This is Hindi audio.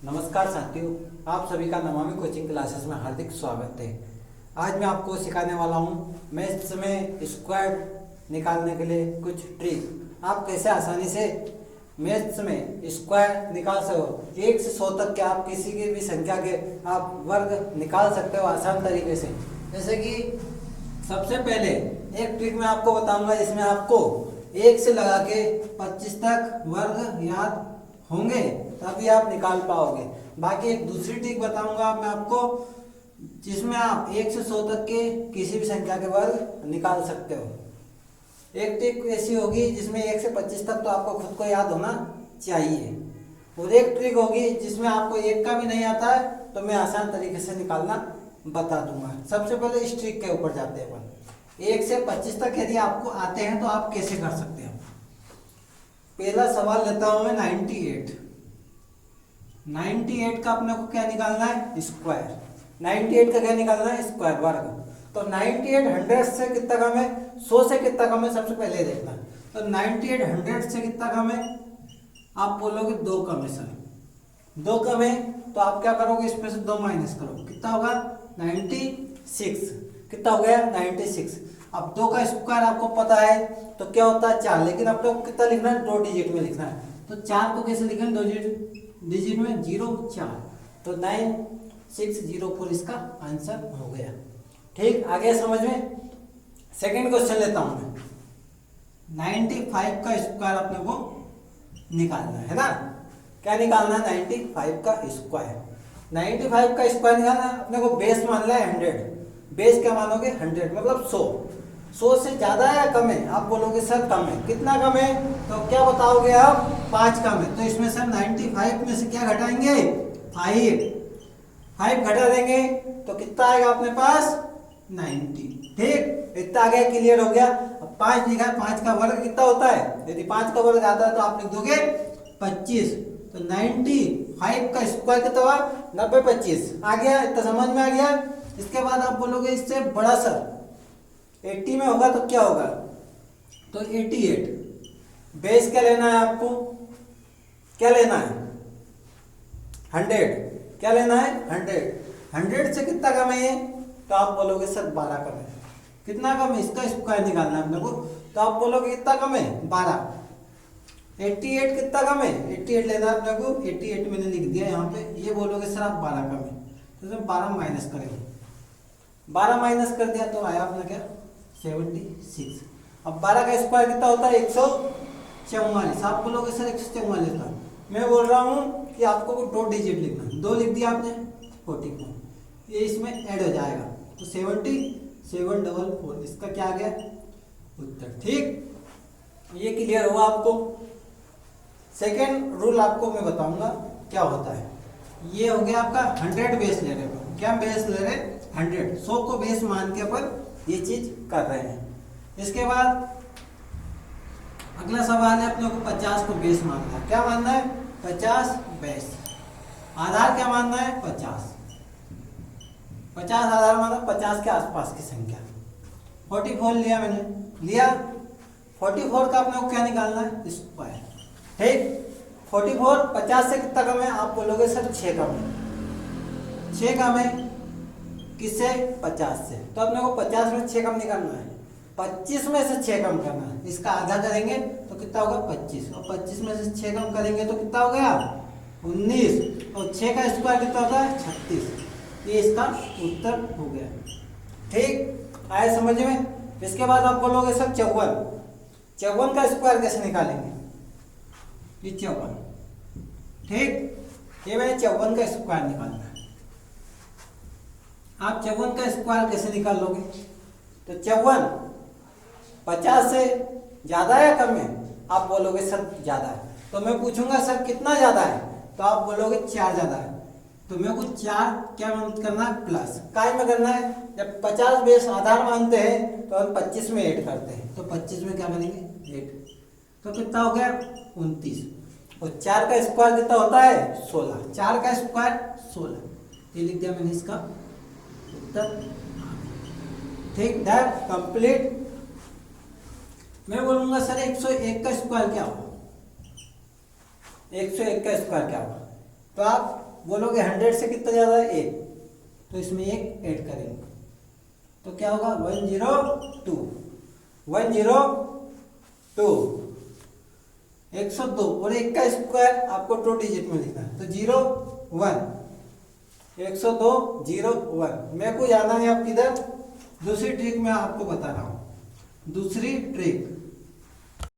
नमस्कार साथियों, आप सभी का नमामि कोचिंग क्लासेस में हार्दिक स्वागत है। आज मैं आपको सिखाने वाला हूँ मैथ्स में स्क्वायर निकालने के लिए कुछ ट्रिक। आप कैसे आसानी से मैथ्स में स्क्वायर निकाल सको। 1 से 100 तक के आप किसी की भी संख्या के आप वर्ग निकाल सकते हो आसान तरीके से। जैसे कि सबसे पहले एक ट्रिक मैं आपको बताऊंगा जिसमें आपको 1 से लगा के 25 तक वर्ग याद होंगे तभी आप निकाल पाओगे। बाकी एक दूसरी ट्रिक बताऊंगा मैं आपको जिसमें आप 1 से 100 तक के किसी भी संख्या के वर्ग निकाल सकते हो। एक ट्रिक ऐसी होगी जिसमें 1 से 25 तक तो आपको खुद को याद होना चाहिए, और एक ट्रिक होगी जिसमें आपको 1 का भी नहीं आता है तो मैं आसान तरीके से निकालना बता दूंगा। सबसे पहले इस ट्रिक के ऊपर जाते हैं अपन। 1 से 25 तक यदि आपको आते हैं तो आप कैसे कर सकते हो। पहला सवाल लेता हूं मैं 98 का अपने को क्या निकालना है, स्क्वायर। 98 का क्या निकालना है, स्क्वायर, वर्ग। तो 98 100 से कितना कम है, 100 से कितना कम है, सबसे पहले देखना। तो 98 100 से कितना कम है, आप बोलोगे 2 कम है सर। 2 कम है तो आप क्या करोगे, इसमें से 2 माइनस करो, कितना होगा 96। कितना हो गया 96। अब 2 का स्क्वायर आपको पता है तो क्या होता है 4, लेकिन अब तो कितना लिखना है, 2 डिजिट में लिखना है। तो 4 को कैसे लिखें, 2 डिजिट में, 0 4, तो 9604 इसका आंसर हो गया। ठीक, आगे समझ में। सेकंड क्वेश्चन लेता हूं मैं। 95 का स्क्वायर अपने को निकालना है ना। क्या निकालना है, 95 का स्क्वायर। 95 का स्क्वायर निकालना है अपने को। बेस मान लिया 100। बेस क्या मानोगे, 100 मतलब 100। 100 से ज्यादा है या कम है, आप बोलोगे सर कम है। कितना कम है, तो क्या बताओगे आप, 5 कम है। तो इसमें सर 95 में से क्या घटाएंगे, 5 घटा देंगे तो कितना आएगा अपने पास, 90। ठीक, इतना आ गया, क्लियर हो गया। अब 5 लिखा है, 5 का वर्ग कितना होता है, यदि 5 का वर्ग आता है तो आप लिख दोगे 25। तो 95 का स्क्वायर कितना हुआ, 90 25 आ गया, इतना समझ में आ गया। इसके बाद आप बोलोगे इससे बड़ा सर 80 में होगा तो क्या होगा, तो 88। बेस क्या लेना है आपको, क्या लेना है 100। क्या लेना है 100 से कितना कम है ये, तो आप बोलोगे सर 12 कम है। कितना कम है, इसका स्क्वायर निकालना है अपने को। तो आप बोलोगे कितना कम है, 12। 88 कितना कम है, 88 लेना है अपने को। 88 मैंने लिख दिया यहाँ पे। ये बोलोगे सर आप 12 कम है, तो इसमें 12 माइनस करेंगे। 12 माइनस कर दिया तो आया अपना क्या, 76। अब 12 का स्क्वायर कितना होता है, 144। आप बोलोगे सर 144 का। मैं बोल रहा हूँ कि आपको 2 डिजिट लिखना। 2 लिख दिया आपने, 44, ये इसमें ऐड हो जाएगा तो 7744 इसका क्या आ गया उत्तर। ठीक, ये क्लियर हुआ आपको। सेकेंड रूल आपको मैं बताऊंगा क्या होता है। ये हो गया आपका 100 बेस ले रहे हो। क्या बेस ले रहे, 100 को बेस मान के अपन ये चीज कर रहे हैं। इसके बाद अगला सवाल है अपने को 50 को बेस मानना है। क्या मानना है, 50 बेस। आधार क्या मानना है, 50 आधार माना 50 के आसपास की संख्या। 44 लिया मैंने, लिया 44 का अपने को क्या निकालना है, स्क्वायर। ठीक, 44 50 से कितना कम है, आप बोलोगे सर 6 कम है। 6 कम है किससे, 50 से। तो अपने को 50 में 6 कम निकालना है। 25 में से 6 कम करना है, इसका आधा करेंगे तो कितना होगा 25, और 25 में से 6 कम करेंगे तो कितना हो गया 19, और 6 का स्क्वायर कितना होता है 36। ये इसका उत्तर हो गया। ठीक, आए समझ में। इसके बाद आप बोलोगे सर 54 का स्क्वायर कैसे निकालेंगे, ये 54। ठीक, ये मैंने 54 का स्क्वायर निकालना है। आप 54 का स्क्वायर कैसे निकाल लोगे, तो 54 50 से ज्यादा है कम है, आप बोलोगे सर ज्यादा है। तो मैं पूछूंगा सर कितना ज्यादा है, तो आप बोलोगे 4 ज्यादा है। तो मेरे को 4 क्या करना है, प्लस काय में करना है। जब 50 बेस आधार मानते हैं तो हम 25 में ऐड करते हैं, तो 25 में क्या करेंगे 8, तो कितना हो गया 29। और 4 का स्क्वायर कितना होता है 16। 4 का स्क्वायर 16, ये लिख दिया मैंने इसका उत्तर। ठीक, दैट कंप्लीट। मैं बोलूंगा सर 101 का स्क्वायर क्या होगा, 101 का स्क्वायर क्या होगा, तो आप बोलोगे 100 से कितना ज़्यादा है 1, तो इसमें 1 ऐड करेंगे तो क्या होगा 102 102 102 और 1 का स्क्वायर आपको 2 डिजिट में लिखना है तो 0 1 102 0 1। मेरे को याद नहीं आप किधर, दूसरी ट्रिक मैं आपको बता रहा हूँ। दूसरी ट्रिक